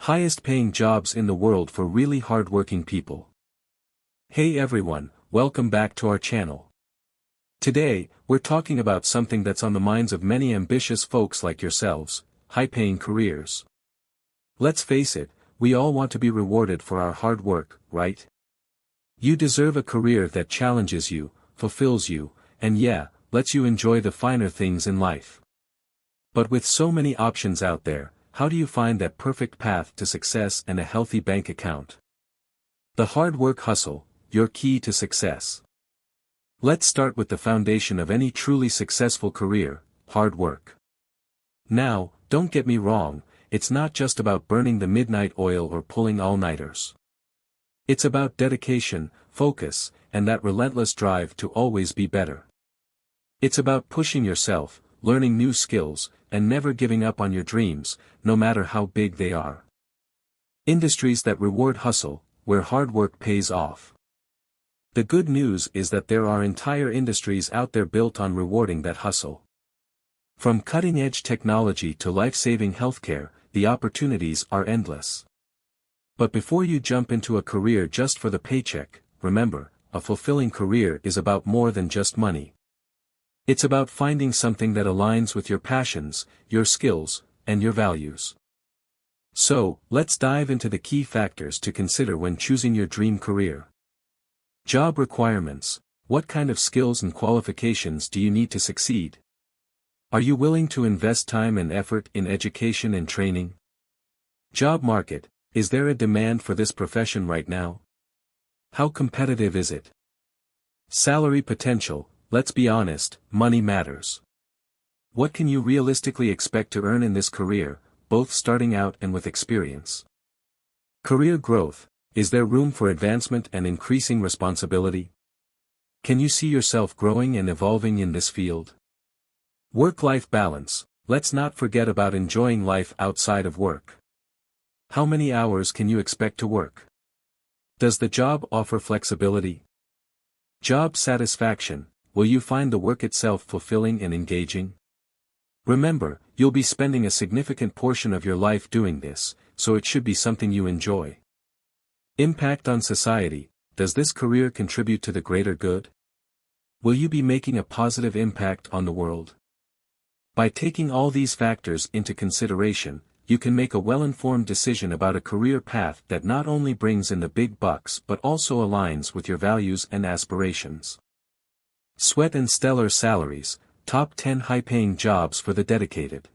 Highest paying jobs in the world for really hardworking people. Hey everyone, welcome back to our channel. Today, we're talking about something that's on the minds of many ambitious folks like yourselves, high-paying careers. Let's face it, we all want to be rewarded for our hard work, right? You deserve a career that challenges you, fulfills you, and lets you enjoy the finer things in life. But with so many options out there, how do you find that perfect path to success and a healthy bank account? The hard work hustle, your key to success. Let's start with the foundation of any truly successful career, hard work. Now, don't get me wrong, it's not just about burning the midnight oil or pulling all-nighters. It's about dedication, focus, and that relentless drive to always be better. It's about pushing yourself, learning new skills, and never giving up on your dreams, no matter how big they are. Industries that reward hustle, where hard work pays off. The good news is that there are entire industries out there built on rewarding that hustle. From cutting-edge technology to life-saving healthcare, the opportunities are endless. But before you jump into a career just for the paycheck, remember, a fulfilling career is about more than just money. It's about finding something that aligns with your passions, your skills, and your values. So, let's dive into the key factors to consider when choosing your dream career. Job requirements. What kind of skills and qualifications do you need to succeed? Are you willing to invest time and effort in education and training? Job market. Is there a demand for this profession right now? How competitive is it? Salary potential. Let's be honest, money matters. What can you realistically expect to earn in this career, both starting out and with experience? Career growth. Is there room for advancement and increasing responsibility? Can you see yourself growing and evolving in this field? Work-life balance. Let's not forget about enjoying life outside of work. How many hours can you expect to work? Does the job offer flexibility? Job satisfaction. Will you find the work itself fulfilling and engaging? Remember, you'll be spending a significant portion of your life doing this, so it should be something you enjoy. Impact on society. Does this career contribute to the greater good? Will you be making a positive impact on the world? By taking all these factors into consideration, you can make a well-informed decision about a career path that not only brings in the big bucks but also aligns with your values and aspirations. Sweat and stellar salaries, top 10 high-paying jobs for the dedicated.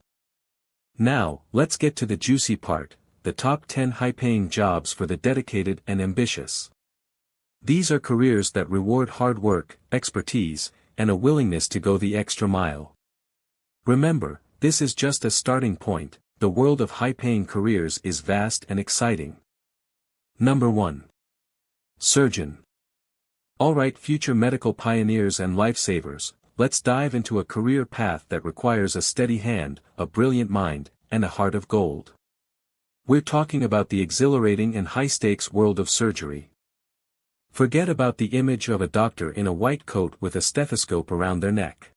Now, let's get to the juicy part, the top 10 high-paying jobs for the dedicated and ambitious. These are careers that reward hard work, expertise, and a willingness to go the extra mile. Remember, this is just a starting point, the world of high-paying careers is vast and exciting. Number 1. Surgeon. Alright, future medical pioneers and lifesavers, let's dive into a career path that requires a steady hand, a brilliant mind, and a heart of gold. We're talking about the exhilarating and high-stakes world of surgery. Forget about the image of a doctor in a white coat with a stethoscope around their neck.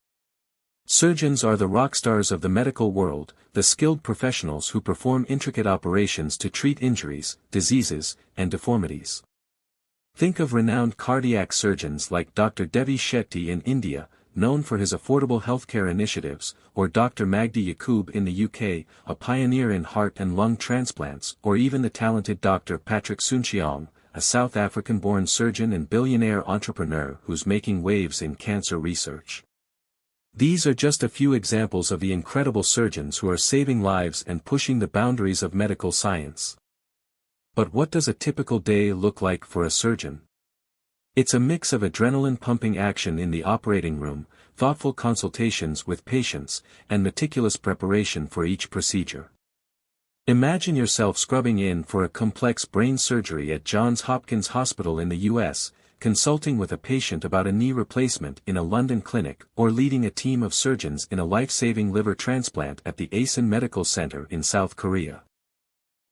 Surgeons are the rock stars of the medical world, the skilled professionals who perform intricate operations to treat injuries, diseases, and deformities. Think of renowned cardiac surgeons like Dr. Devi Shetty in India, known for his affordable healthcare initiatives, or Dr. Magdi Yacoub in the UK, a pioneer in heart and lung transplants, or even the talented Dr. Patrick Soon-Shiong, a South African-born surgeon and billionaire entrepreneur who's making waves in cancer research. These are just a few examples of the incredible surgeons who are saving lives and pushing the boundaries of medical science. But what does a typical day look like for a surgeon? It's a mix of adrenaline-pumping action in the operating room, thoughtful consultations with patients, and meticulous preparation for each procedure. Imagine yourself scrubbing in for a complex brain surgery at Johns Hopkins Hospital in the US, consulting with a patient about a knee replacement in a London clinic, or leading a team of surgeons in a life-saving liver transplant at the Asan Medical Center in South Korea.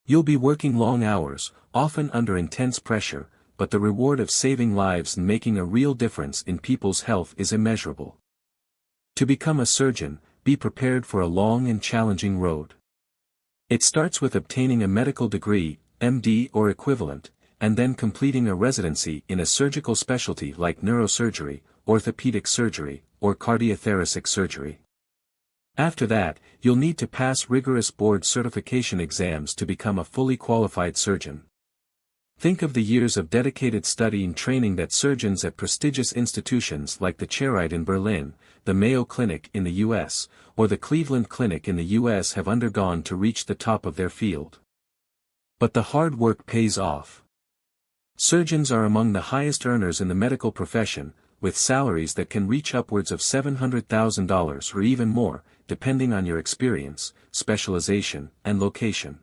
You'll be working long hours, often under intense pressure, but the reward of saving lives and making a real difference in people's health is immeasurable. To become a surgeon, be prepared for a long and challenging road. It starts with obtaining a medical degree, MD or equivalent, and then completing a residency in a surgical specialty like neurosurgery, orthopedic surgery, or cardiothoracic surgery. After that, you'll need to pass rigorous board certification exams to become a fully qualified surgeon. Think of the years of dedicated study and training that surgeons at prestigious institutions like the Charité in Berlin, the Mayo Clinic in the US, or the Cleveland Clinic in the US have undergone to reach the top of their field. But the hard work pays off. Surgeons are among the highest earners in the medical profession, with salaries that can reach upwards of $700,000 or even more, depending on your experience, specialization, and location.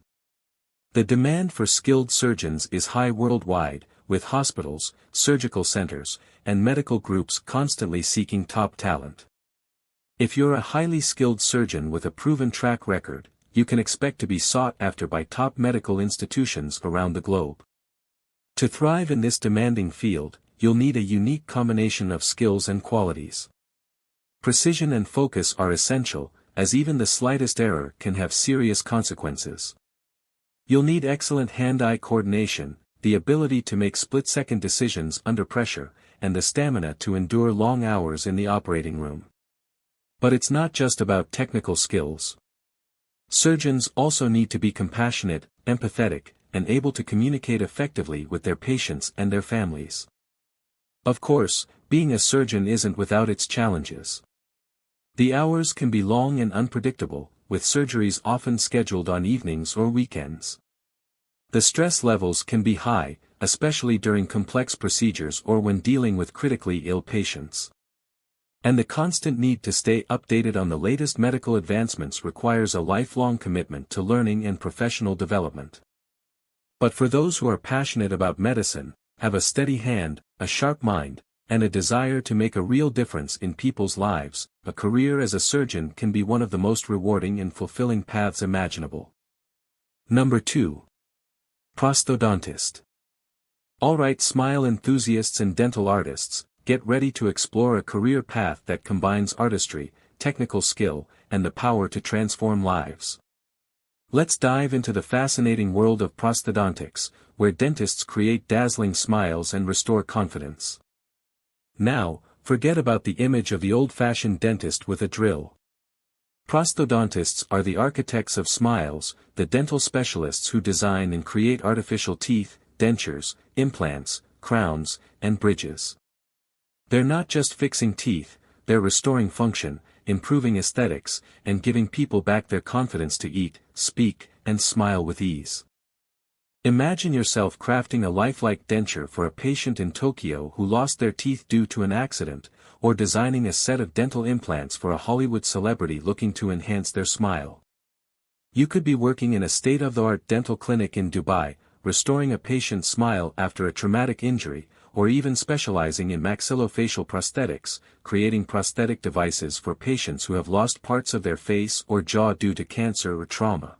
The demand for skilled surgeons is high worldwide, with hospitals, surgical centers, and medical groups constantly seeking top talent. If you're a highly skilled surgeon with a proven track record, you can expect to be sought after by top medical institutions around the globe. To thrive in this demanding field, you'll need a unique combination of skills and qualities. Precision and focus are essential, as even the slightest error can have serious consequences. You'll need excellent hand-eye coordination, the ability to make split-second decisions under pressure, and the stamina to endure long hours in the operating room. But it's not just about technical skills. Surgeons also need to be compassionate, empathetic, and able to communicate effectively with their patients and their families. Of course, being a surgeon isn't without its challenges. The hours can be long and unpredictable, with surgeries often scheduled on evenings or weekends. The stress levels can be high, especially during complex procedures or when dealing with critically ill patients. And the constant need to stay updated on the latest medical advancements requires a lifelong commitment to learning and professional development. But for those who are passionate about medicine, have a steady hand, a sharp mind, and a desire to make a real difference in people's lives, a career as a surgeon can be one of the most rewarding and fulfilling paths imaginable. Number 2. Prosthodontist. Alright, smile enthusiasts and dental artists, get ready to explore a career path that combines artistry, technical skill, and the power to transform lives. Let's dive into the fascinating world of prosthodontics, where dentists create dazzling smiles and restore confidence. Now, forget about the image of the old-fashioned dentist with a drill. Prosthodontists are the architects of smiles, the dental specialists who design and create artificial teeth, dentures, implants, crowns, and bridges. They're not just fixing teeth, they're restoring function, improving aesthetics, and giving people back their confidence to eat, speak, and smile with ease. Imagine yourself crafting a lifelike denture for a patient in Tokyo who lost their teeth due to an accident, or designing a set of dental implants for a Hollywood celebrity looking to enhance their smile. You could be working in a state-of-the-art dental clinic in Dubai, restoring a patient's smile after a traumatic injury, or even specializing in maxillofacial prosthetics, creating prosthetic devices for patients who have lost parts of their face or jaw due to cancer or trauma.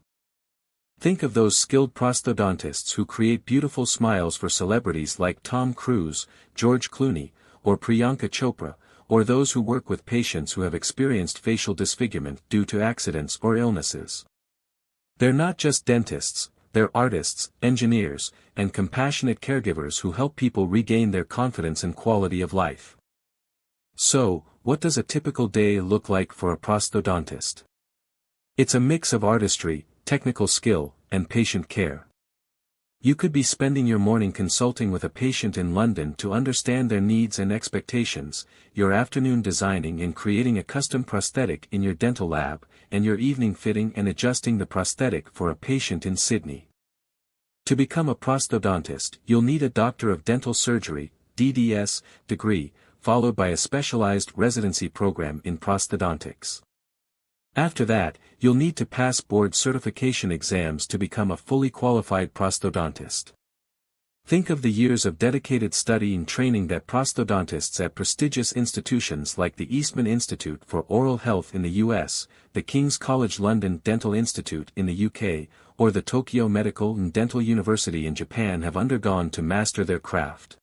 Think of those skilled prosthodontists who create beautiful smiles for celebrities like Tom Cruise, George Clooney, or Priyanka Chopra, or those who work with patients who have experienced facial disfigurement due to accidents or illnesses. They're not just dentists, they're artists, engineers, and compassionate caregivers who help people regain their confidence and quality of life. So, what does a typical day look like for a prosthodontist? It's a mix of artistry, technical skill, and patient care. You could be spending your morning consulting with a patient in London to understand their needs and expectations, your afternoon designing and creating a custom prosthetic in your dental lab, and your evening fitting and adjusting the prosthetic for a patient in Sydney. To become a prosthodontist, you'll need a Doctor of Dental Surgery, DDS, degree, followed by a specialized residency program in prosthodontics. After that, you'll need to pass board certification exams to become a fully qualified prosthodontist. Think of the years of dedicated study and training that prosthodontists at prestigious institutions like the Eastman Institute for Oral Health in the US, the King's College London Dental Institute in the UK, or the Tokyo Medical and Dental University in Japan have undergone to master their craft.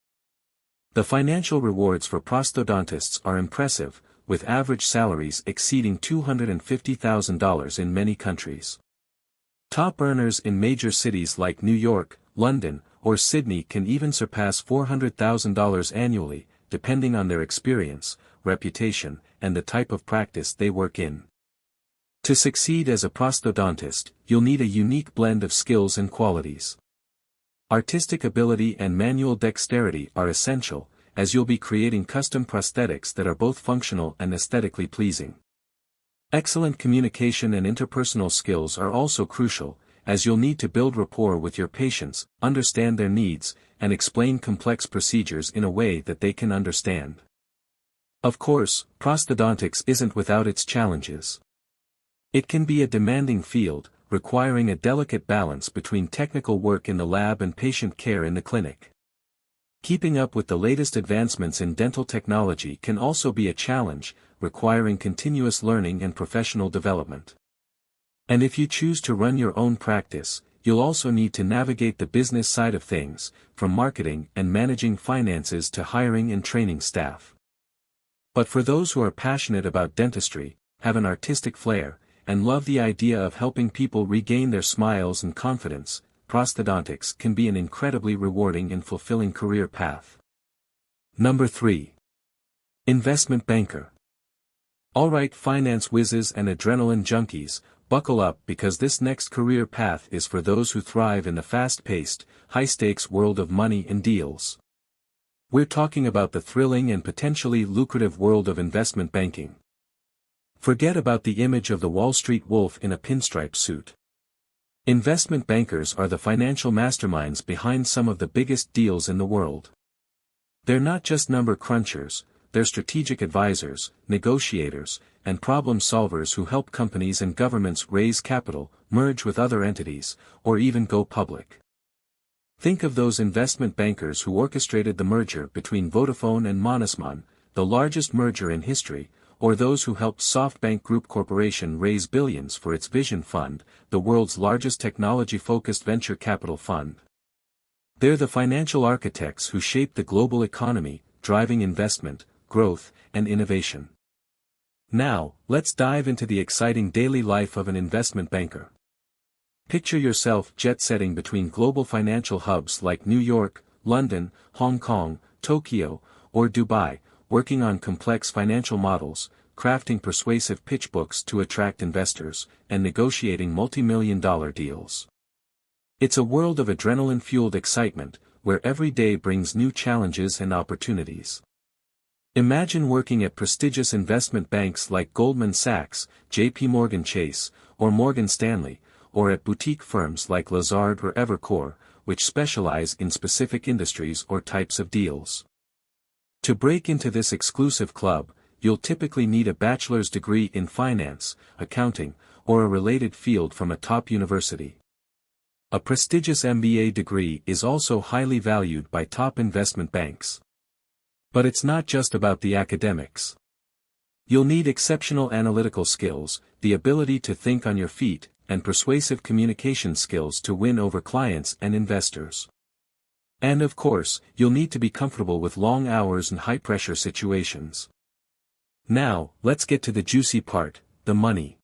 The financial rewards for prosthodontists are impressive, with average salaries exceeding $250,000 in many countries. Top earners in major cities like New York, London, or Sydney can even surpass $400,000 annually, depending on their experience, reputation, and the type of practice they work in. To succeed as a prosthodontist, you'll need a unique blend of skills and qualities. Artistic ability and manual dexterity are essential, as you'll be creating custom prosthetics that are both functional and aesthetically pleasing. Excellent communication and interpersonal skills are also crucial, as you'll need to build rapport with your patients, understand their needs, and explain complex procedures in a way that they can understand. Of course, prosthodontics isn't without its challenges. It can be a demanding field, requiring a delicate balance between technical work in the lab and patient care in the clinic. Keeping up with the latest advancements in dental technology can also be a challenge, requiring continuous learning and professional development. And if you choose to run your own practice, you'll also need to navigate the business side of things, from marketing and managing finances to hiring and training staff. But for those who are passionate about dentistry, have an artistic flair, and love the idea of helping people regain their smiles and confidence, prosthodontics can be an incredibly rewarding and fulfilling career path. Number 3. Investment banker. Alright, finance whizzes and adrenaline junkies, buckle up because this next career path is for those who thrive in the fast-paced, high-stakes world of money and deals. We're talking about the thrilling and potentially lucrative world of investment banking. Forget about the image of the Wall Street wolf in a pinstripe suit. Investment bankers are the financial masterminds behind some of the biggest deals in the world. They're not just number crunchers, they're strategic advisors, negotiators, and problem solvers who help companies and governments raise capital, merge with other entities, or even go public. Think of those investment bankers who orchestrated the merger between Vodafone and Monisman, the largest merger in history, or those who helped SoftBank Group Corporation raise billions for its Vision Fund, the world's largest technology-focused venture capital fund. They're the financial architects who shape the global economy, driving investment, growth, and innovation. Now, let's dive into the exciting daily life of an investment banker. Picture yourself jet-setting between global financial hubs like New York, London, Hong Kong, Tokyo, or Dubai, working on complex financial models, crafting persuasive pitch books to attract investors, and negotiating multi-million-dollar deals. It's a world of adrenaline-fueled excitement, where every day brings new challenges and opportunities. Imagine working at prestigious investment banks like Goldman Sachs, J.P. Morgan Chase, or Morgan Stanley, or at boutique firms like Lazard or Evercore, which specialize in specific industries or types of deals. To break into this exclusive club, you'll typically need a bachelor's degree in finance, accounting, or a related field from a top university. A prestigious MBA degree is also highly valued by top investment banks. But it's not just about the academics. You'll need exceptional analytical skills, the ability to think on your feet, and persuasive communication skills to win over clients and investors. And of course, you'll need to be comfortable with long hours and high-pressure situations. Now, let's get to the juicy part, the money.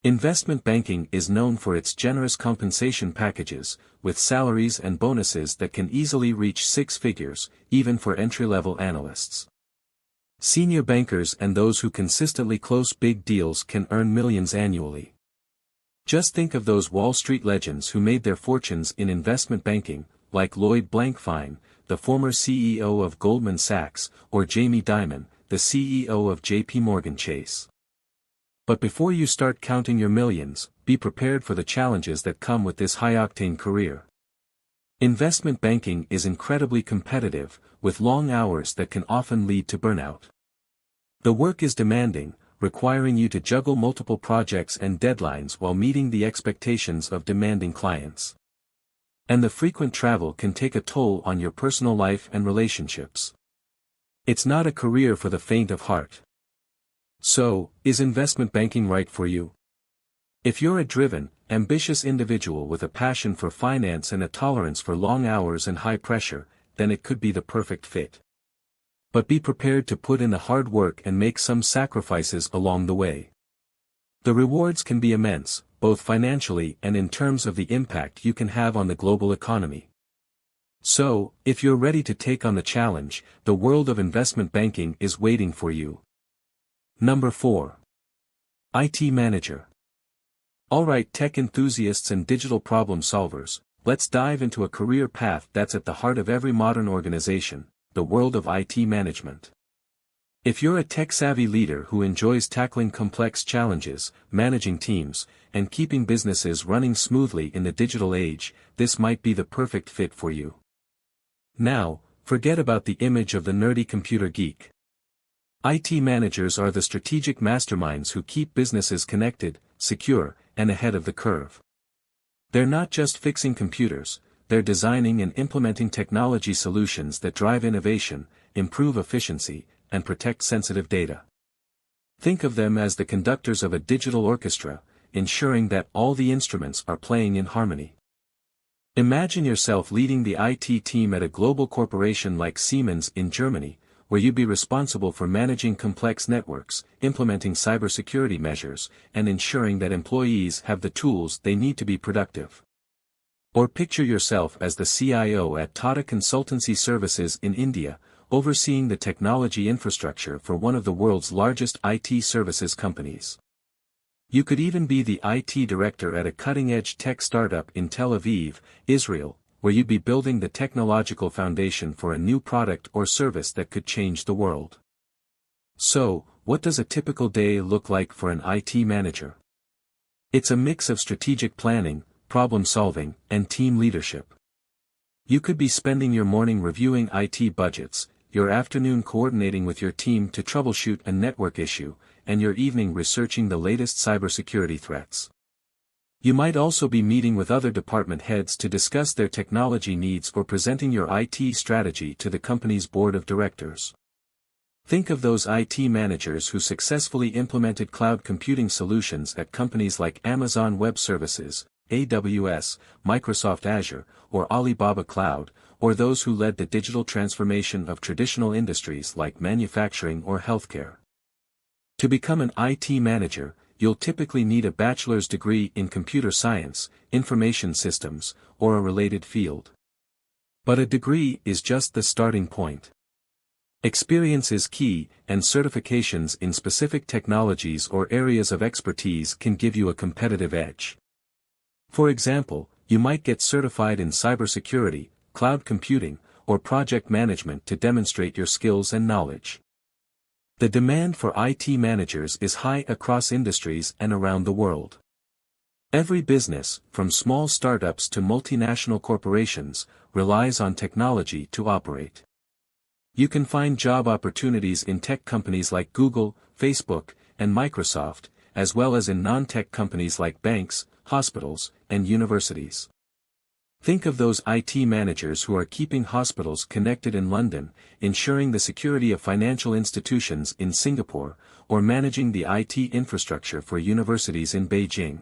Investment banking is known for its generous compensation packages, with salaries and bonuses that can easily reach six figures, even for entry-level analysts. Senior bankers and those who consistently close big deals can earn millions annually. Just think of those Wall Street legends who made their fortunes in investment banking, like Lloyd Blankfein, the former CEO of Goldman Sachs, or Jamie Dimon, the CEO of J.P. Morgan Chase. But before you start counting your millions, be prepared for the challenges that come with this high-octane career. Investment banking is incredibly competitive, with long hours that can often lead to burnout. The work is demanding, requiring you to juggle multiple projects and deadlines while meeting the expectations of demanding clients. And the frequent travel can take a toll on your personal life and relationships. It's not a career for the faint of heart. So, is investment banking right for you? If you're a driven, ambitious individual with a passion for finance and a tolerance for long hours and high pressure, then it could be the perfect fit. But be prepared to put in the hard work and make some sacrifices along the way. The rewards can be immense, both financially and in terms of the impact you can have on the global economy. So, if you're ready to take on the challenge, the world of investment banking is waiting for you. Number 4. IT Manager. Alright, tech enthusiasts and digital problem solvers, let's dive into a career path that's at the heart of every modern organization, the world of IT management. If you're a tech-savvy leader who enjoys tackling complex challenges, managing teams, and keeping businesses running smoothly in the digital age, this might be the perfect fit for you. Now, forget about the image of the nerdy computer geek. IT managers are the strategic masterminds who keep businesses connected, secure, and ahead of the curve. They're not just fixing computers, they're designing and implementing technology solutions that drive innovation, improve efficiency, and protect sensitive data. Think of them as the conductors of a digital orchestra, ensuring that all the instruments are playing in harmony. Imagine yourself leading the IT team at a global corporation like Siemens in Germany, where you'd be responsible for managing complex networks, implementing cybersecurity measures, and ensuring that employees have the tools they need to be productive. Or picture yourself as the CIO at Tata Consultancy Services in India, overseeing the technology infrastructure for one of the world's largest IT services companies. You could even be the IT director at a cutting-edge tech startup in Tel Aviv, Israel, where you'd be building the technological foundation for a new product or service that could change the world. So, what does a typical day look like for an IT manager? It's a mix of strategic planning, problem-solving, and team leadership. You could be spending your morning reviewing IT budgets, your afternoon coordinating with your team to troubleshoot a network issue, and your evening researching the latest cybersecurity threats. You might also be meeting with other department heads to discuss their technology needs or presenting your IT strategy to the company's board of directors. Think of those IT managers who successfully implemented cloud computing solutions at companies like Amazon Web Services, AWS, Microsoft Azure, or Alibaba Cloud, or those who led the digital transformation of traditional industries like manufacturing or healthcare. To become an IT manager, you'll typically need a bachelor's degree in computer science, information systems, or a related field. But a degree is just the starting point. Experience is key, and certifications in specific technologies or areas of expertise can give you a competitive edge. For example, you might get certified in cybersecurity, cloud computing, or project management to demonstrate your skills and knowledge. The demand for IT managers is high across industries and around the world. Every business, from small startups to multinational corporations, relies on technology to operate. You can find job opportunities in tech companies like Google, Facebook, and Microsoft, as well as in non-tech companies like banks, hospitals, and universities. Think of those IT managers who are keeping hospitals connected in London, ensuring the security of financial institutions in Singapore, or managing the IT infrastructure for universities in Beijing.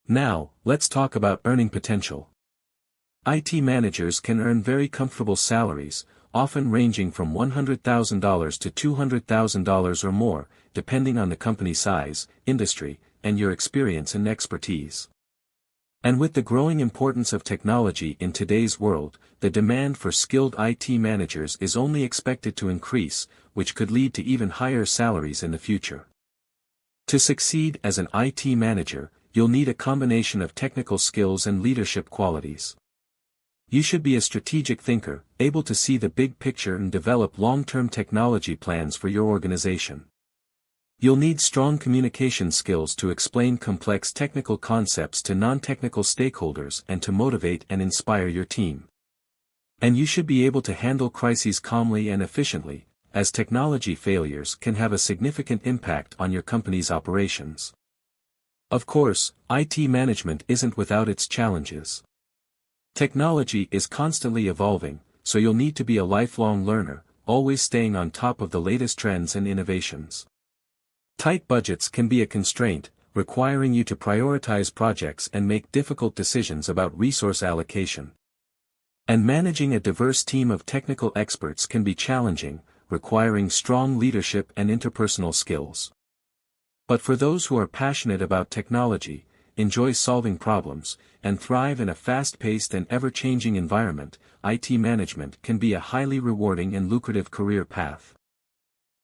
Now, let's talk about earning potential. IT managers can earn very comfortable salaries, often ranging from $100,000 to $200,000 or more, depending on the company size, industry, and your experience and expertise. And with the growing importance of technology in today's world, the demand for skilled IT managers is only expected to increase, which could lead to even higher salaries in the future. To succeed as an IT manager, you'll need a combination of technical skills and leadership qualities. You should be a strategic thinker, able to see the big picture and develop long-term technology plans for your organization. You'll need strong communication skills to explain complex technical concepts to non-technical stakeholders and to motivate and inspire your team. And you should be able to handle crises calmly and efficiently, as technology failures can have a significant impact on your company's operations. Of course, IT management isn't without its challenges. Technology is constantly evolving, so you'll need to be a lifelong learner, always staying on top of the latest trends and innovations. Tight budgets can be a constraint, requiring you to prioritize projects and make difficult decisions about resource allocation. And managing a diverse team of technical experts can be challenging, requiring strong leadership and interpersonal skills. But for those who are passionate about technology, enjoy solving problems, and thrive in a fast-paced and ever-changing environment, IT management can be a highly rewarding and lucrative career path.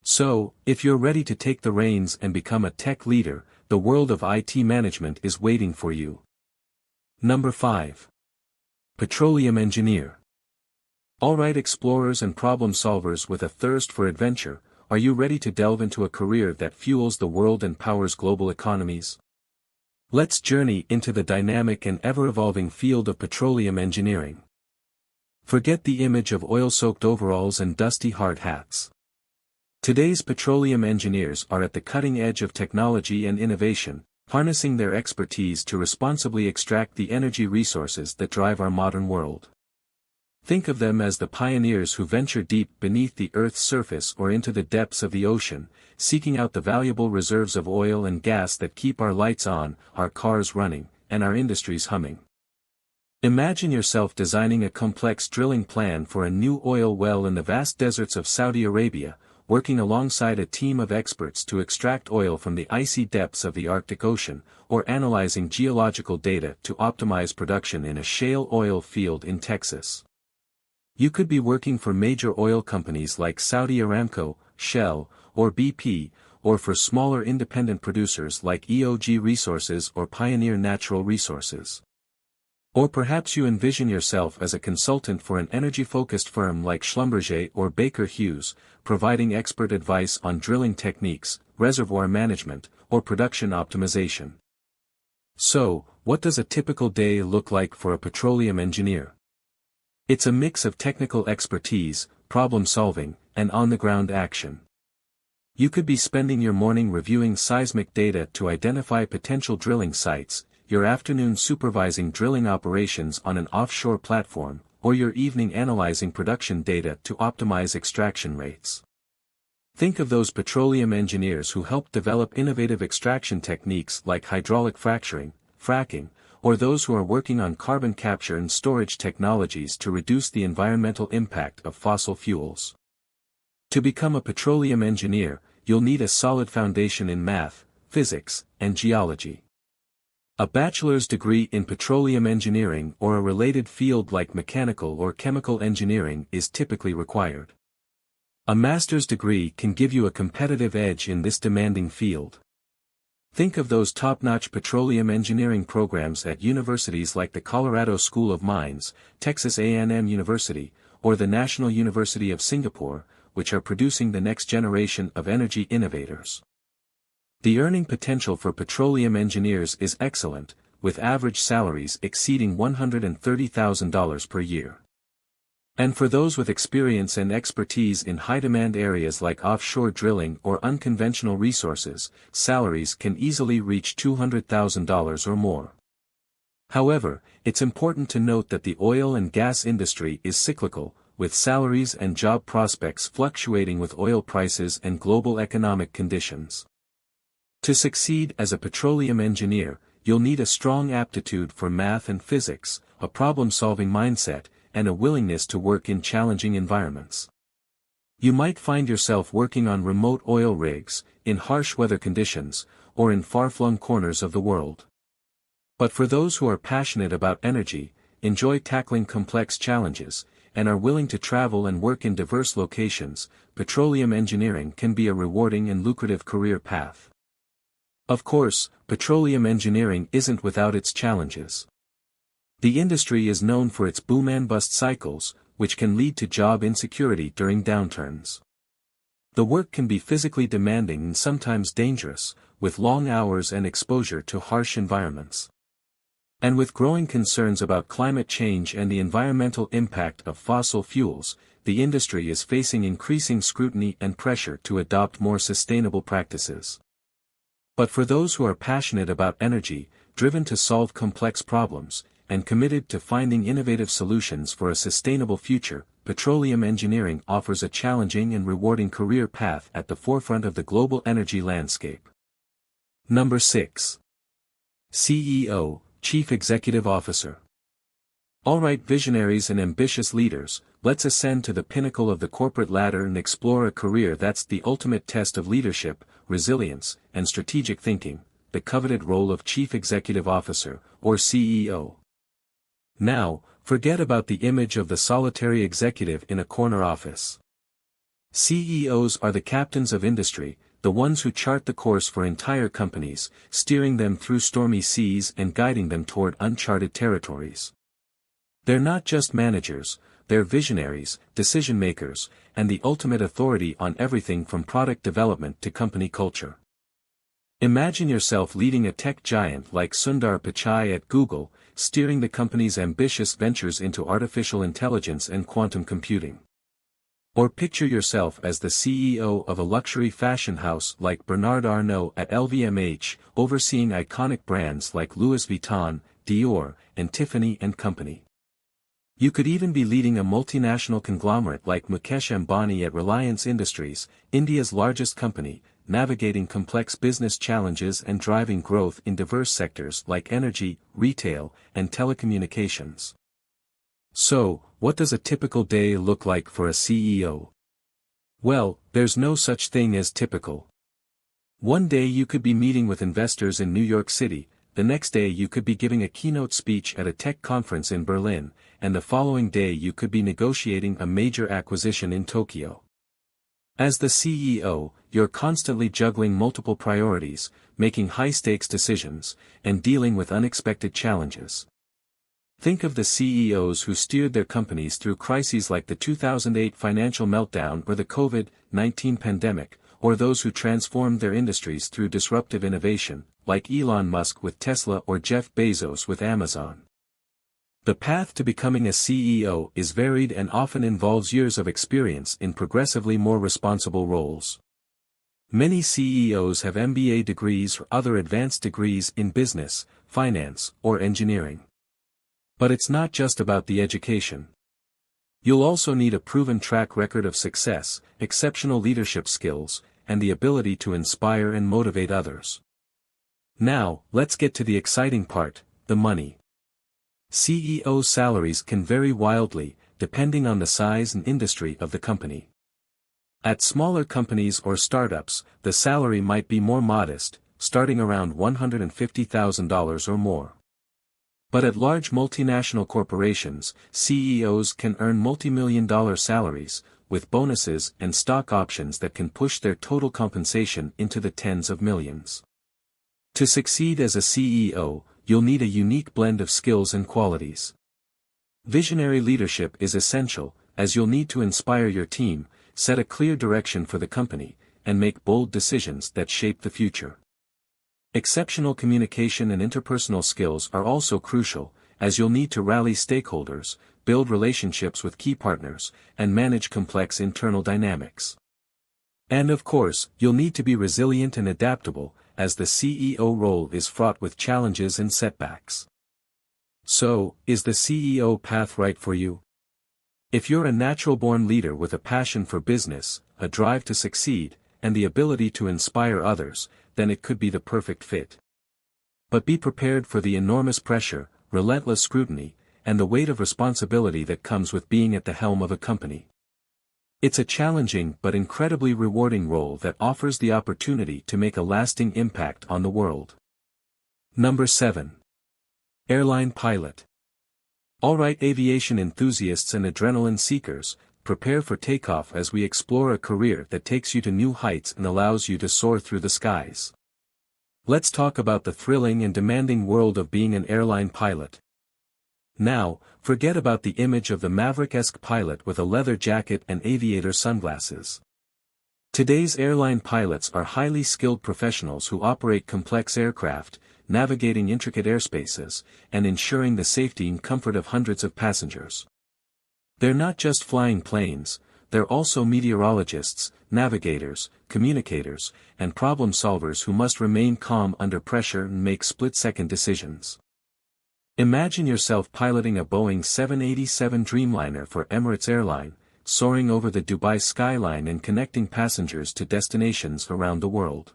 So, if you're ready to take the reins and become a tech leader, the world of IT management is waiting for you. Number 5. Petroleum Engineer. Alright, explorers and problem solvers with a thirst for adventure, are you ready to delve into a career that fuels the world and powers global economies? Let's journey into the dynamic and ever-evolving field of petroleum engineering. Forget the image of oil-soaked overalls and dusty hard hats. Today's petroleum engineers are at the cutting edge of technology and innovation, harnessing their expertise to responsibly extract the energy resources that drive our modern world. Think of them as the pioneers who venture deep beneath the Earth's surface or into the depths of the ocean, seeking out the valuable reserves of oil and gas that keep our lights on, our cars running, and our industries humming. Imagine yourself designing a complex drilling plan for a new oil well in the vast deserts of Saudi Arabia, working alongside a team of experts to extract oil from the icy depths of the Arctic Ocean, or analyzing geological data to optimize production in a shale oil field in Texas. You could be working for major oil companies like Saudi Aramco, Shell, or BP, or for smaller independent producers like EOG Resources or Pioneer Natural Resources. Or perhaps you envision yourself as a consultant for an energy-focused firm like Schlumberger or Baker Hughes, providing expert advice on drilling techniques, reservoir management, or production optimization. So, what does a typical day look like for a petroleum engineer? It's a mix of technical expertise, problem-solving, and on-the-ground action. You could be spending your morning reviewing seismic data to identify potential drilling sites, your afternoon supervising drilling operations on an offshore platform, or your evening analyzing production data to optimize extraction rates. Think of those petroleum engineers who help develop innovative extraction techniques like hydraulic fracturing, fracking, or those who are working on carbon capture and storage technologies to reduce the environmental impact of fossil fuels. To become a petroleum engineer, you'll need a solid foundation in math, physics, and geology. A bachelor's degree in petroleum engineering or a related field like mechanical or chemical engineering is typically required. A master's degree can give you a competitive edge in this demanding field. Think of those top-notch petroleum engineering programs at universities like the Colorado School of Mines, Texas A&M University, or the National University of Singapore, which are producing the next generation of energy innovators. The earning potential for petroleum engineers is excellent, with average salaries exceeding $130,000 per year. And for those with experience and expertise in high-demand areas like offshore drilling or unconventional resources, salaries can easily reach $200,000 or more. However, it's important to note that the oil and gas industry is cyclical, with salaries and job prospects fluctuating with oil prices and global economic conditions. To succeed as a petroleum engineer, you'll need a strong aptitude for math and physics, a problem-solving mindset, and a willingness to work in challenging environments. You might find yourself working on remote oil rigs, in harsh weather conditions, or in far-flung corners of the world. But for those who are passionate about energy, enjoy tackling complex challenges, and are willing to travel and work in diverse locations, petroleum engineering can be a rewarding and lucrative career path. Of course, petroleum engineering isn't without its challenges. The industry is known for its boom-and-bust cycles, which can lead to job insecurity during downturns. The work can be physically demanding and sometimes dangerous, with long hours and exposure to harsh environments. And with growing concerns about climate change and the environmental impact of fossil fuels, the industry is facing increasing scrutiny and pressure to adopt more sustainable practices. But for those who are passionate about energy, driven to solve complex problems, and committed to finding innovative solutions for a sustainable future, petroleum engineering offers a challenging and rewarding career path at the forefront of the global energy landscape. Number 6. CEO, Chief Executive Officer. Alright, visionaries and ambitious leaders, let's ascend to the pinnacle of the corporate ladder and explore a career that's the ultimate test of leadership, resilience, and strategic thinking, the coveted role of Chief Executive Officer, or CEO. Now, forget about the image of the solitary executive in a corner office. CEOs are the captains of industry, the ones who chart the course for entire companies, steering them through stormy seas and guiding them toward uncharted territories. They're not just managers, they're visionaries, decision-makers, and the ultimate authority on everything from product development to company culture. Imagine yourself leading a tech giant like Sundar Pichai at Google, steering the company's ambitious ventures into artificial intelligence and quantum computing. Or picture yourself as the CEO of a luxury fashion house like Bernard Arnault at LVMH, overseeing iconic brands like Louis Vuitton, Dior, and Tiffany & Company. You could even be leading a multinational conglomerate like Mukesh Ambani at Reliance Industries, India's largest company, navigating complex business challenges and driving growth in diverse sectors like energy, retail, and telecommunications. So, what does a typical day look like for a CEO? Well, there's no such thing as typical. One day you could be meeting with investors in New York City, the next day you could be giving a keynote speech at a tech conference in Berlin, and the following day you could be negotiating a major acquisition in Tokyo. As the CEO, you're constantly juggling multiple priorities, making high-stakes decisions, and dealing with unexpected challenges. Think of the CEOs who steered their companies through crises like the 2008 financial meltdown or the COVID-19 pandemic, or those who transformed their industries through disruptive innovation, like Elon Musk with Tesla or Jeff Bezos with Amazon. The path to becoming a CEO is varied and often involves years of experience in progressively more responsible roles. Many CEOs have MBA degrees or other advanced degrees in business, finance, or engineering. But it's not just about the education. You'll also need a proven track record of success, exceptional leadership skills, and the ability to inspire and motivate others. Now, let's get to the exciting part, the money. CEO salaries can vary wildly, depending on the size and industry of the company. At smaller companies or startups, the salary might be more modest, starting around $150,000 or more. But at large multinational corporations, CEOs can earn multi-million-dollar salaries, with bonuses and stock options that can push their total compensation into the tens of millions. To succeed as a CEO, you'll need a unique blend of skills and qualities. Visionary leadership is essential, as you'll need to inspire your team, set a clear direction for the company, and make bold decisions that shape the future. Exceptional communication and interpersonal skills are also crucial, as you'll need to rally stakeholders, build relationships with key partners, and manage complex internal dynamics. And of course, you'll need to be resilient and adaptable, as the CEO role is fraught with challenges and setbacks. So, is the CEO path right for you? If you're a natural-born leader with a passion for business, a drive to succeed, and the ability to inspire others, then it could be the perfect fit. But be prepared for the enormous pressure, relentless scrutiny, and the weight of responsibility that comes with being at the helm of a company. It's a challenging but incredibly rewarding role that offers the opportunity to make a lasting impact on the world. Number 7. Airline Pilot. Alright, aviation enthusiasts and adrenaline seekers, prepare for takeoff as we explore a career that takes you to new heights and allows you to soar through the skies. Let's talk about the thrilling and demanding world of being an airline pilot. Now, forget about the image of the maverick-esque pilot with a leather jacket and aviator sunglasses. Today's airline pilots are highly skilled professionals who operate complex aircraft, navigating intricate airspaces, and ensuring the safety and comfort of hundreds of passengers. They're not just flying planes, they're also meteorologists, navigators, communicators, and problem solvers who must remain calm under pressure and make split-second decisions. Imagine yourself piloting a Boeing 787 Dreamliner for Emirates Airline, soaring over the Dubai skyline and connecting passengers to destinations around the world.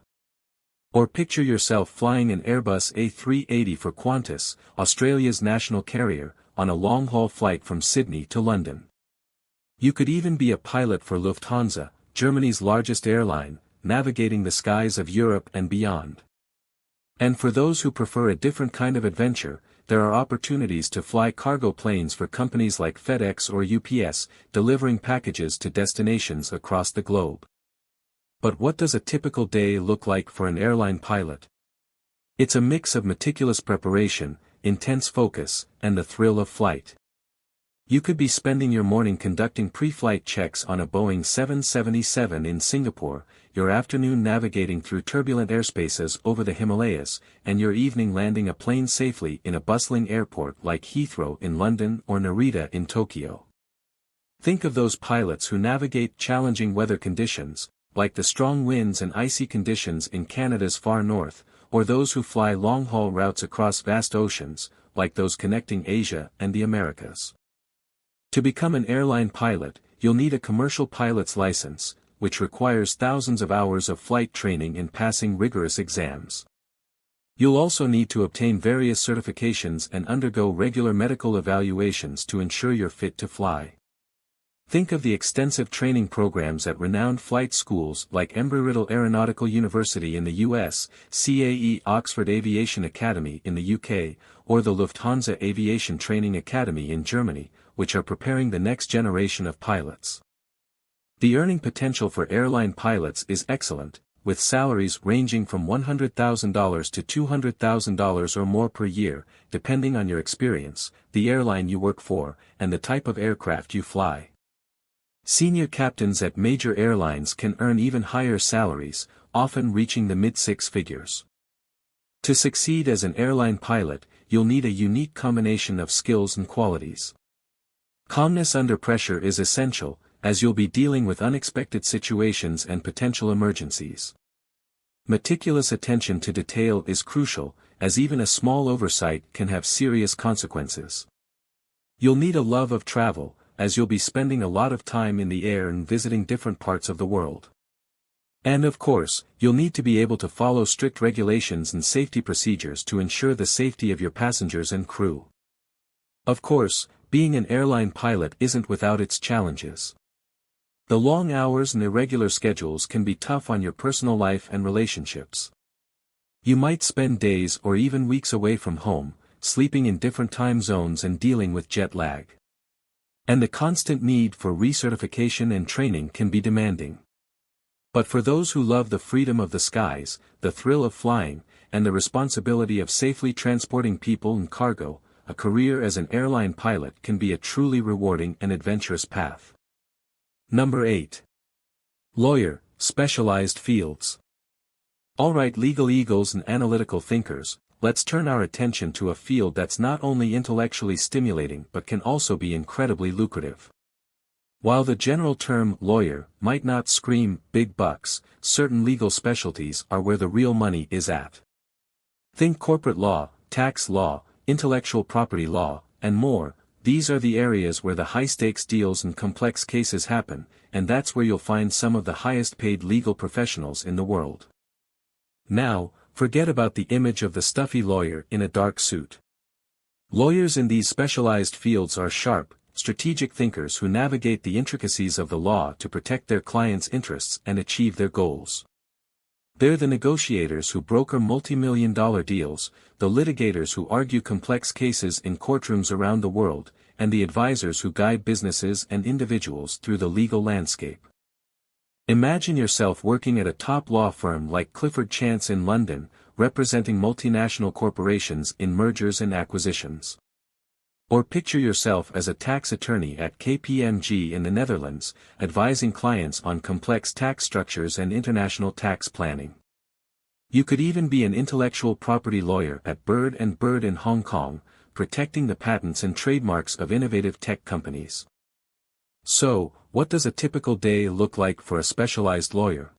Or picture yourself flying an Airbus A380 for Qantas, Australia's national carrier, on a long-haul flight from Sydney to London. You could even be a pilot for Lufthansa, Germany's largest airline, navigating the skies of Europe and beyond. And for those who prefer a different kind of adventure, there are opportunities to fly cargo planes for companies like FedEx or UPS, delivering packages to destinations across the globe. But what does a typical day look like for an airline pilot? It's a mix of meticulous preparation, intense focus, and the thrill of flight. You could be spending your morning conducting pre-flight checks on a Boeing 777 in Singapore, your afternoon navigating through turbulent airspaces over the Himalayas, and your evening landing a plane safely in a bustling airport like Heathrow in London or Narita in Tokyo. Think of those pilots who navigate challenging weather conditions, like the strong winds and icy conditions in Canada's far north, or those who fly long-haul routes across vast oceans, like those connecting Asia and the Americas. To become an airline pilot, you'll need a commercial pilot's license, which requires thousands of hours of flight training and passing rigorous exams. You'll also need to obtain various certifications and undergo regular medical evaluations to ensure you're fit to fly. Think of the extensive training programs at renowned flight schools like Embry-Riddle Aeronautical University in the US, CAE Oxford Aviation Academy in the UK, or the Lufthansa Aviation Training Academy in Germany, which are preparing the next generation of pilots. The earning potential for airline pilots is excellent, with salaries ranging from $100,000 to $200,000 or more per year, depending on your experience, the airline you work for, and the type of aircraft you fly. Senior captains at major airlines can earn even higher salaries, often reaching the mid-six figures. To succeed as an airline pilot, you'll need a unique combination of skills and qualities. Calmness under pressure is essential, as you'll be dealing with unexpected situations and potential emergencies. Meticulous attention to detail is crucial, as even a small oversight can have serious consequences. You'll need a love of travel, as you'll be spending a lot of time in the air and visiting different parts of the world. And of course, you'll need to be able to follow strict regulations and safety procedures to ensure the safety of your passengers and crew. Of course, being an airline pilot isn't without its challenges. The long hours and irregular schedules can be tough on your personal life and relationships. You might spend days or even weeks away from home, sleeping in different time zones and dealing with jet lag. And the constant need for recertification and training can be demanding. But for those who love the freedom of the skies, the thrill of flying, and the responsibility of safely transporting people and cargo, a career as an airline pilot can be a truly rewarding and adventurous path. Number 8. Lawyer, specialized fields. Alright, legal eagles and analytical thinkers, let's turn our attention to a field that's not only intellectually stimulating but can also be incredibly lucrative. While the general term lawyer might not scream big bucks, certain legal specialties are where the real money is at. Think corporate law, tax law, intellectual property law, and more. These are the areas where the high-stakes deals and complex cases happen, and that's where you'll find some of the highest-paid legal professionals in the world. Now, forget about the image of the stuffy lawyer in a dark suit. Lawyers in these specialized fields are sharp, strategic thinkers who navigate the intricacies of the law to protect their clients' interests and achieve their goals. They're the negotiators who broker multi-million-dollar deals, the litigators who argue complex cases in courtrooms around the world, and the advisors who guide businesses and individuals through the legal landscape. Imagine yourself working at a top law firm like Clifford Chance in London, representing multinational corporations in mergers and acquisitions. Or picture yourself as a tax attorney at KPMG in the Netherlands, advising clients on complex tax structures and international tax planning. You could even be an intellectual property lawyer at Bird & Bird in Hong Kong, protecting the patents and trademarks of innovative tech companies. So, what does a typical day look like for a specialized lawyer?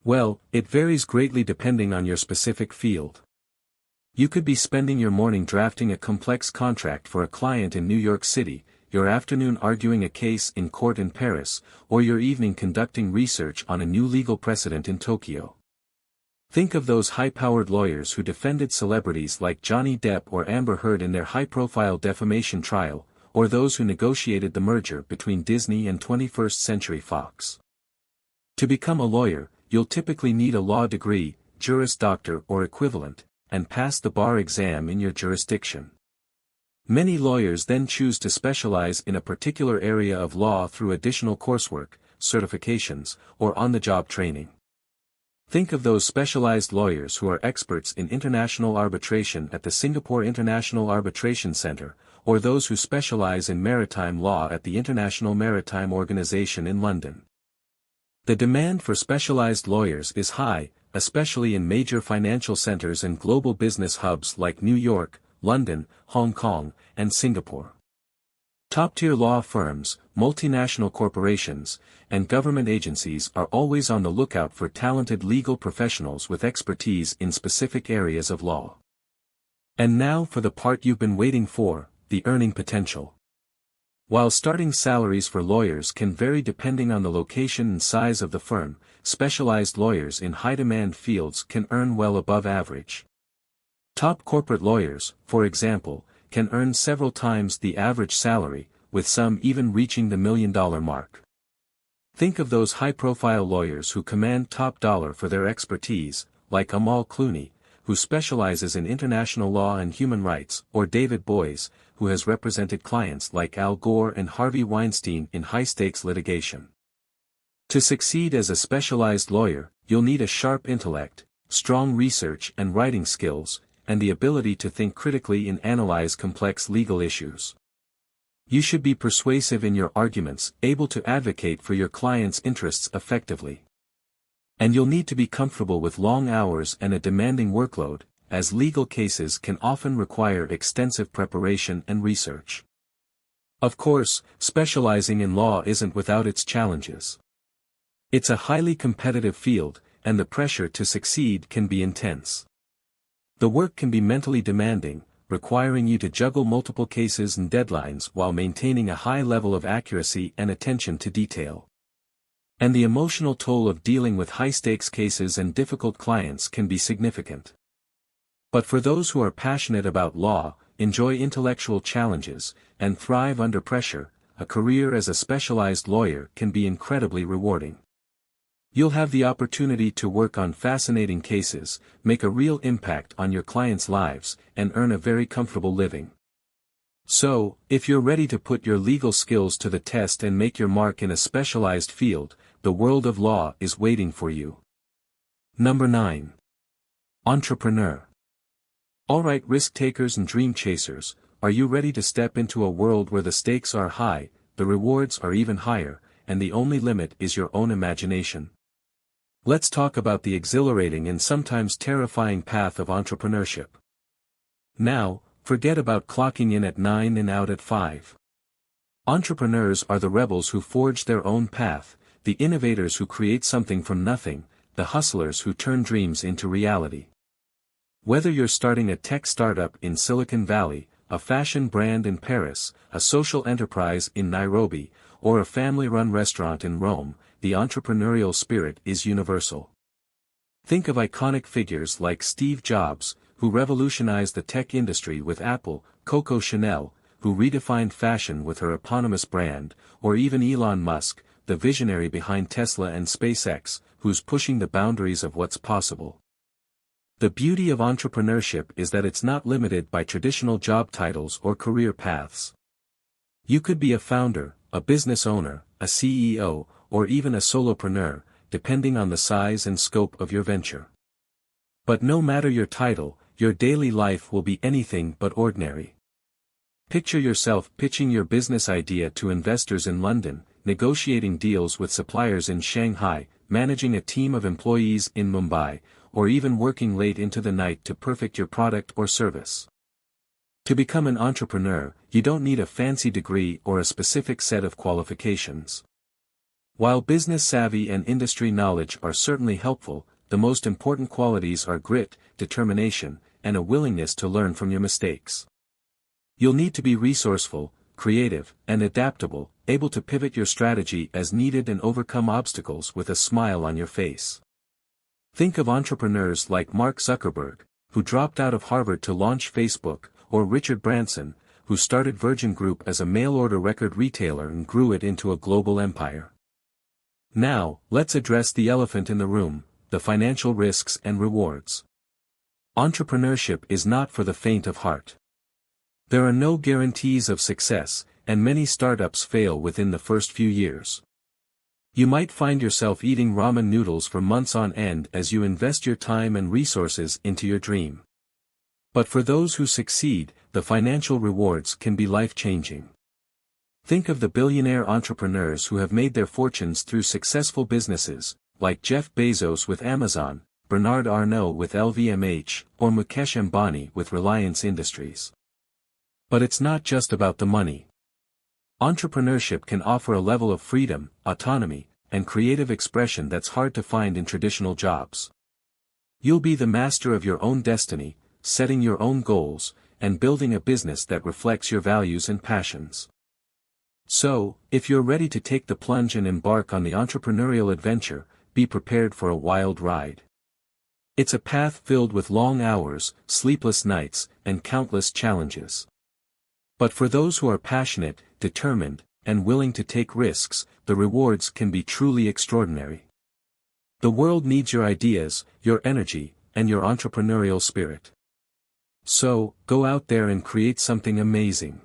Well, it varies greatly depending on your specific field. You could be spending your morning drafting a complex contract for a client in New York City, your afternoon arguing a case in court in Paris, or your evening conducting research on a new legal precedent in Tokyo. Think of those high-powered lawyers who defended celebrities like Johnny Depp or Amber Heard in their high-profile defamation trial, or those who negotiated the merger between Disney and 21st Century Fox. To become a lawyer, you'll typically need a law degree, Juris Doctor or equivalent, and pass the bar exam in your jurisdiction. Many lawyers then choose to specialize in a particular area of law through additional coursework, certifications, or on-the-job training. Think of those specialized lawyers who are experts in international arbitration at the Singapore International Arbitration Center, or those who specialize in maritime law at the International Maritime Organization in London. The demand for specialized lawyers is high, especially in major financial centers and global business hubs like New York, London, Hong Kong, and Singapore. Top-tier law firms, multinational corporations, and government agencies are always on the lookout for talented legal professionals with expertise in specific areas of law. And now for the part you've been waiting for, the earning potential. While starting salaries for lawyers can vary depending on the location and size of the firm, specialized lawyers in high-demand fields can earn well above average. Top corporate lawyers, for example, can earn several times the average salary, with some even reaching the $1 million mark. Think of those high-profile lawyers who command top dollar for their expertise, like Amal Clooney, who specializes in international law and human rights, or David Boies, who has represented clients like Al Gore and Harvey Weinstein in high-stakes litigation. To succeed as a specialized lawyer, you'll need a sharp intellect, strong research and writing skills, and the ability to think critically and analyze complex legal issues. You should be persuasive in your arguments, able to advocate for your client's interests effectively. And you'll need to be comfortable with long hours and a demanding workload, as legal cases can often require extensive preparation and research. Of course, specializing in law isn't without its challenges. It's a highly competitive field, and the pressure to succeed can be intense. The work can be mentally demanding, requiring you to juggle multiple cases and deadlines while maintaining a high level of accuracy and attention to detail. And the emotional toll of dealing with high-stakes cases and difficult clients can be significant. But for those who are passionate about law, enjoy intellectual challenges, and thrive under pressure, a career as a specialized lawyer can be incredibly rewarding. You'll have the opportunity to work on fascinating cases, make a real impact on your clients' lives, and earn a very comfortable living. So, if you're ready to put your legal skills to the test and make your mark in a specialized field, the world of law is waiting for you. Number 9. Entrepreneur. Alright, risk-takers and dream chasers, are you ready to step into a world where the stakes are high, the rewards are even higher, and the only limit is your own imagination? Let's talk about the exhilarating and sometimes terrifying path of entrepreneurship. Now, forget about clocking in at 9 and out at 5. Entrepreneurs are the rebels who forge their own path, the innovators who create something from nothing, the hustlers who turn dreams into reality. Whether you're starting a tech startup in Silicon Valley, a fashion brand in Paris, a social enterprise in Nairobi, or a family-run restaurant in Rome, the entrepreneurial spirit is universal. Think of iconic figures like Steve Jobs, who revolutionized the tech industry with Apple, Coco Chanel, who redefined fashion with her eponymous brand, or even Elon Musk, the visionary behind Tesla and SpaceX, who's pushing the boundaries of what's possible. The beauty of entrepreneurship is that it's not limited by traditional job titles or career paths. You could be a founder, a business owner, a CEO, or even a solopreneur, depending on the size and scope of your venture. But no matter your title, your daily life will be anything but ordinary. Picture yourself pitching your business idea to investors in London, negotiating deals with suppliers in Shanghai, managing a team of employees in Mumbai, or even working late into the night to perfect your product or service. To become an entrepreneur, you don't need a fancy degree or a specific set of qualifications. While business savvy and industry knowledge are certainly helpful, the most important qualities are grit, determination, and a willingness to learn from your mistakes. You'll need to be resourceful, creative, and adaptable, able to pivot your strategy as needed and overcome obstacles with a smile on your face. Think of entrepreneurs like Mark Zuckerberg, who dropped out of Harvard to launch Facebook, or Richard Branson, who started Virgin Group as a mail-order record retailer and grew it into a global empire. Now, let's address the elephant in the room, the financial risks and rewards. Entrepreneurship is not for the faint of heart. There are no guarantees of success, and many startups fail within the first few years. You might find yourself eating ramen noodles for months on end as you invest your time and resources into your dream. But for those who succeed, the financial rewards can be life-changing. Think of the billionaire entrepreneurs who have made their fortunes through successful businesses, like Jeff Bezos with Amazon, Bernard Arnault with LVMH, or Mukesh Ambani with Reliance Industries. But it's not just about the money. Entrepreneurship can offer a level of freedom, autonomy, and creative expression that's hard to find in traditional jobs. You'll be the master of your own destiny, setting your own goals, and building a business that reflects your values and passions. So, if you're ready to take the plunge and embark on the entrepreneurial adventure, be prepared for a wild ride. It's a path filled with long hours, sleepless nights, and countless challenges. But for those who are passionate, determined, and willing to take risks, the rewards can be truly extraordinary. The world needs your ideas, your energy, and your entrepreneurial spirit. So, go out there and create something amazing.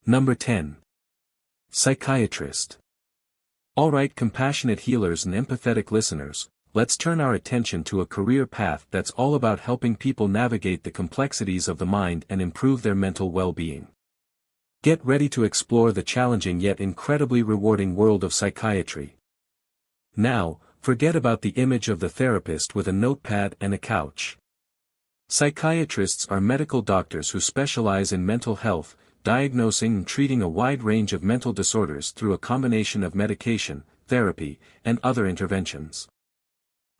Number 10. Psychiatrist. Alright, compassionate healers and empathetic listeners, let's turn our attention to a career path that's all about helping people navigate the complexities of the mind and improve their mental well-being. Get ready to explore the challenging yet incredibly rewarding world of psychiatry. Now, forget about the image of the therapist with a notepad and a couch. Psychiatrists are medical doctors who specialize in mental health, diagnosing and treating a wide range of mental disorders through a combination of medication, therapy, and other interventions.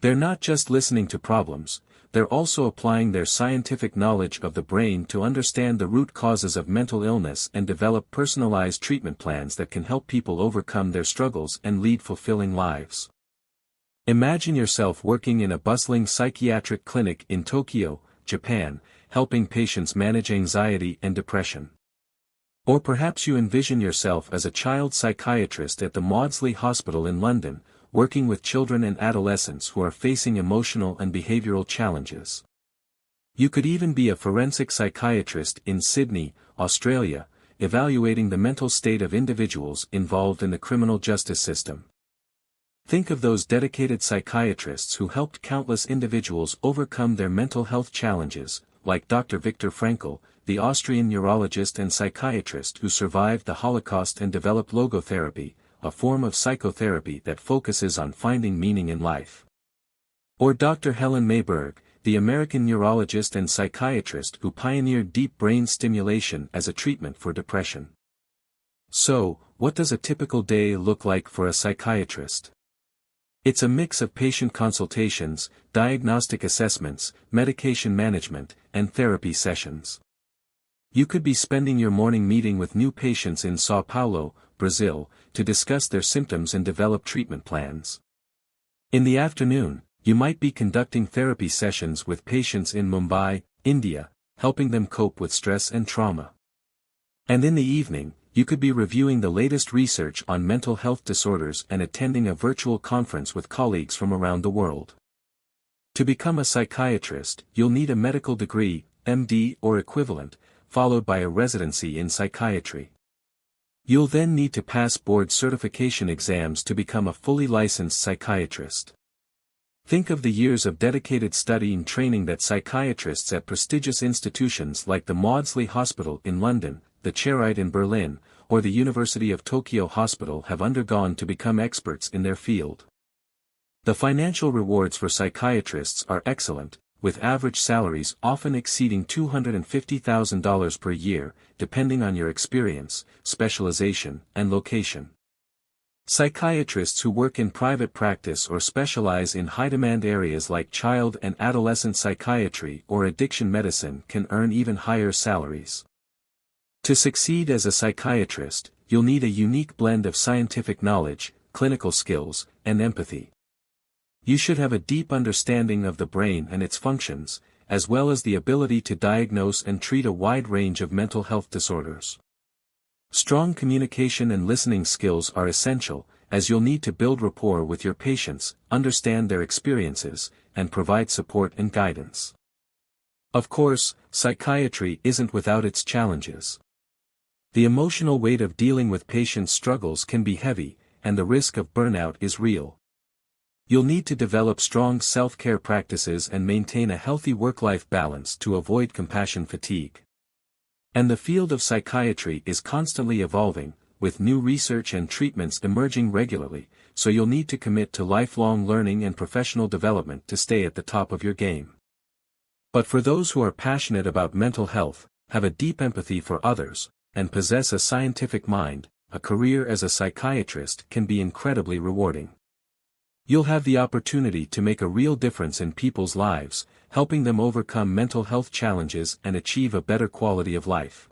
They're not just listening to problems, they're also applying their scientific knowledge of the brain to understand the root causes of mental illness and develop personalized treatment plans that can help people overcome their struggles and lead fulfilling lives. Imagine yourself working in a bustling psychiatric clinic in Tokyo, Japan, helping patients manage anxiety and depression. Or perhaps you envision yourself as a child psychiatrist at the Maudsley Hospital in London, working with children and adolescents who are facing emotional and behavioral challenges. You could even be a forensic psychiatrist in Sydney, Australia, evaluating the mental state of individuals involved in the criminal justice system. Think of those dedicated psychiatrists who helped countless individuals overcome their mental health challenges, like Dr. Viktor Frankl, the Austrian neurologist and psychiatrist who survived the Holocaust and developed logotherapy, a form of psychotherapy that focuses on finding meaning in life. Or Dr. Helen Mayberg, the American neurologist and psychiatrist who pioneered deep brain stimulation as a treatment for depression. So, what does a typical day look like for a psychiatrist? It's a mix of patient consultations, diagnostic assessments, medication management, and therapy sessions. You could be spending your morning meeting with new patients in Sao Paulo, Brazil, to discuss their symptoms and develop treatment plans. In the afternoon, you might be conducting therapy sessions with patients in Mumbai, India, helping them cope with stress and trauma. And in the evening, you could be reviewing the latest research on mental health disorders and attending a virtual conference with colleagues from around the world. To become a psychiatrist, you'll need a medical degree, MD or equivalent, followed by a residency in psychiatry. You'll then need to pass board certification exams to become a fully licensed psychiatrist. Think of the years of dedicated study and training that psychiatrists at prestigious institutions like the Maudsley Hospital in London, the Charité in Berlin, or the University of Tokyo Hospital have undergone to become experts in their field. The financial rewards for psychiatrists are excellent, with average salaries often exceeding $250,000 per year, depending on your experience, specialization, and location. Psychiatrists who work in private practice or specialize in high-demand areas like child and adolescent psychiatry or addiction medicine can earn even higher salaries. To succeed as a psychiatrist, you'll need a unique blend of scientific knowledge, clinical skills, and empathy. You should have a deep understanding of the brain and its functions, as well as the ability to diagnose and treat a wide range of mental health disorders. Strong communication and listening skills are essential, as you'll need to build rapport with your patients, understand their experiences, and provide support and guidance. Of course, psychiatry isn't without its challenges. The emotional weight of dealing with patients' struggles can be heavy, and the risk of burnout is real. You'll need to develop strong self-care practices and maintain a healthy work-life balance to avoid compassion fatigue. And the field of psychiatry is constantly evolving, with new research and treatments emerging regularly, so you'll need to commit to lifelong learning and professional development to stay at the top of your game. But for those who are passionate about mental health, have a deep empathy for others, and possess a scientific mind, a career as a psychiatrist can be incredibly rewarding. You'll have the opportunity to make a real difference in people's lives, helping them overcome mental health challenges and achieve a better quality of life.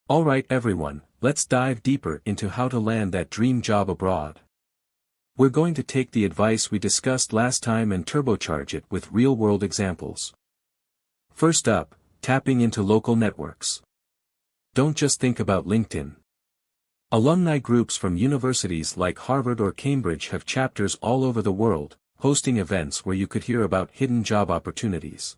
Alright everyone, let's dive deeper into how to land that dream job abroad. We're going to take the advice we discussed last time and turbocharge it with real-world examples. First up, tapping into local networks. Don't just think about LinkedIn. Alumni groups from universities like Harvard or Cambridge have chapters all over the world, hosting events where you could hear about hidden job opportunities.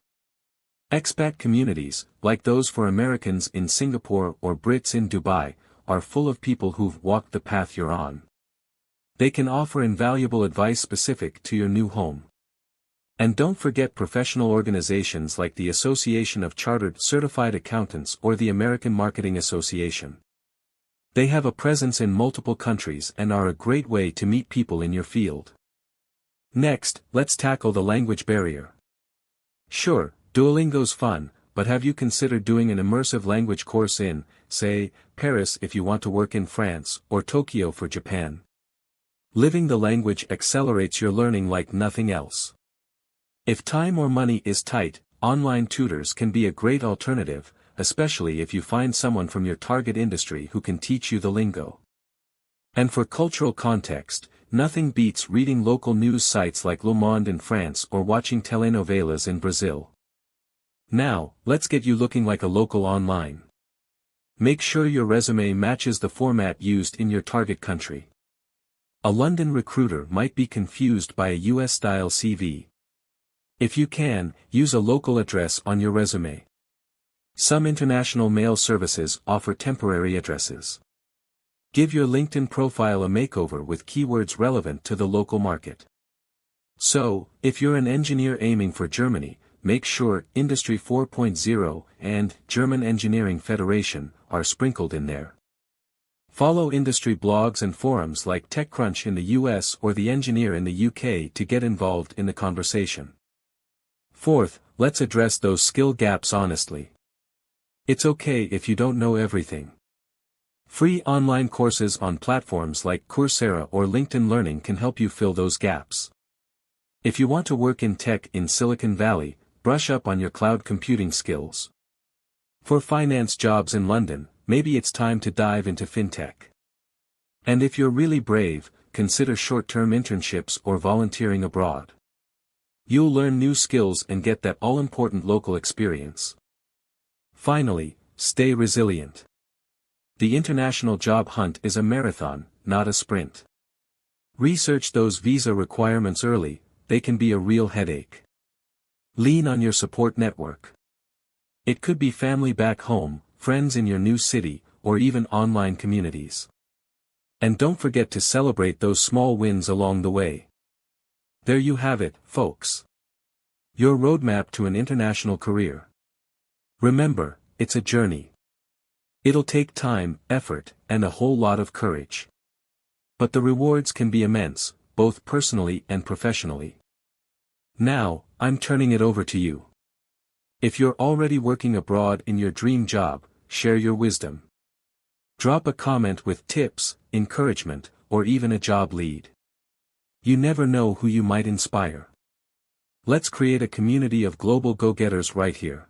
Expat communities, like those for Americans in Singapore or Brits in Dubai, are full of people who've walked the path you're on. They can offer invaluable advice specific to your new home. And don't forget professional organizations like the Association of Chartered Certified Accountants or the American Marketing Association. They have a presence in multiple countries and are a great way to meet people in your field. Next, let's tackle the language barrier. Sure, Duolingo's fun, but have you considered doing an immersive language course in, say, Paris if you want to work in France, or Tokyo for Japan? Living the language accelerates your learning like nothing else. If time or money is tight, online tutors can be a great alternative, especially if you find someone from your target industry who can teach you the lingo. And for cultural context, nothing beats reading local news sites like Le Monde in France or watching telenovelas in Brazil. Now, let's get you looking like a local online. Make sure your resume matches the format used in your target country. A London recruiter might be confused by a US-style CV. If you can, use a local address on your resume. Some international mail services offer temporary addresses. Give your LinkedIn profile a makeover with keywords relevant to the local market. So, if you're an engineer aiming for Germany, make sure Industry 4.0 and German Engineering Federation are sprinkled in there. Follow industry blogs and forums like TechCrunch in the US or The Engineer in the UK to get involved in the conversation. Fourth, let's address those skill gaps honestly. It's okay if you don't know everything. Free online courses on platforms like Coursera or LinkedIn Learning can help you fill those gaps. If you want to work in tech in Silicon Valley, brush up on your cloud computing skills. For finance jobs in London, maybe it's time to dive into fintech. And if you're really brave, consider short-term internships or volunteering abroad. You'll learn new skills and get that all-important local experience. Finally, stay resilient. The international job hunt is a marathon, not a sprint. Research those visa requirements early, they can be a real headache. Lean on your support network. It could be family back home, friends in your new city, or even online communities. And don't forget to celebrate those small wins along the way. There you have it, folks. Your roadmap to an international career. Remember, it's a journey. It'll take time, effort, and a whole lot of courage. But the rewards can be immense, both personally and professionally. Now, I'm turning it over to you. If you're already working abroad in your dream job, share your wisdom. Drop a comment with tips, encouragement, or even a job lead. You never know who you might inspire. Let's create a community of global go-getters right here.